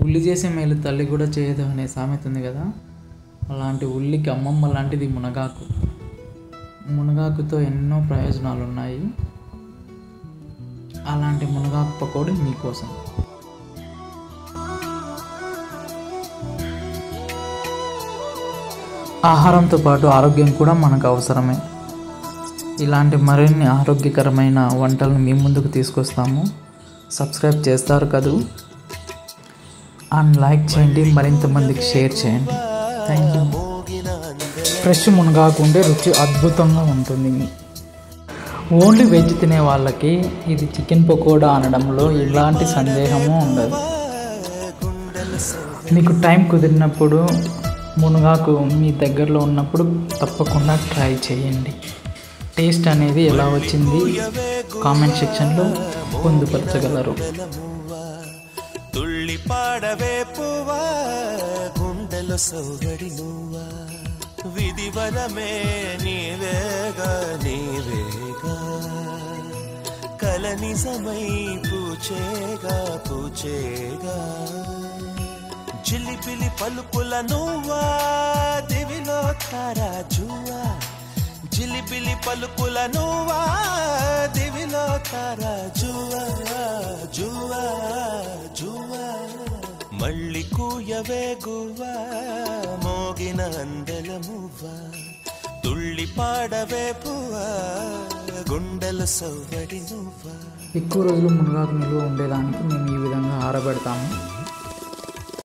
ఉల్లి చేసే మేలు తల్లి కూడా చేయదు అనే సామెత ఉంది కదా, అలాంటి ఉల్లికి అమ్మమ్మ లాంటిది మునగాకు. మునగాకుతో ఎన్నో ప్రయోజనాలు ఉన్నాయి. అలాంటి మునగాకు పకోడీ మీకోసం. ఆహారంతో పాటు ఆరోగ్యం కూడా మనకు అవసరమే. ఇలాంటి మరిన్ని ఆరోగ్యకరమైన వంటలను మీ ముందుకు తీసుకొస్తాము. సబ్స్క్రైబ్ చేస్తారు కదూ, అండ్ లైక్ చేయండి, మరింత మందికి షేర్ చేయండి. Thank you. ఫ్రెష్ మునగాకు ఉండే రుచి అద్భుతంగా ఉంటుంది. ఓన్లీ వెజ్ తినే వాళ్ళకి ఇది చికెన్ పకోడా అనడంలో ఎలాంటి సందేహము ఉండదు. మీకు టైం కుదిరినప్పుడు, మునగాకు మీ దగ్గరలో ఉన్నప్పుడు తప్పకుండా ట్రై చేయండి. టేస్ట్ అనేది ఎలా వచ్చింది కామెంట్ సెక్షన్లో పొందుపరచగలరు. తుళ్ళి పాడవే పువ్వా, గుండెల సౌగడి నువ్వా, విధివలమే నీవేగా నీవేగా, కల నిజమై పూచేగా పూచేగా, చిలిపిలి పలుకుల నువ్వా, దివిలో తారాజువా, చిలిపిలి పలుకుల నువ్వా, దివిలో తారాజువా జువా జువా, మళ్ళీ కూయవే గువ్వా, మోగిన అందెల మువ్వా, తుళ్ళి పాడవే పువ్వా, గుండెల సవ్వడి నువ్వా. ఎక్కువ రోజులు మునగాకు నిల్వ ఉండేదానికి మేము ఈ విధంగా ఆరబెడతాము.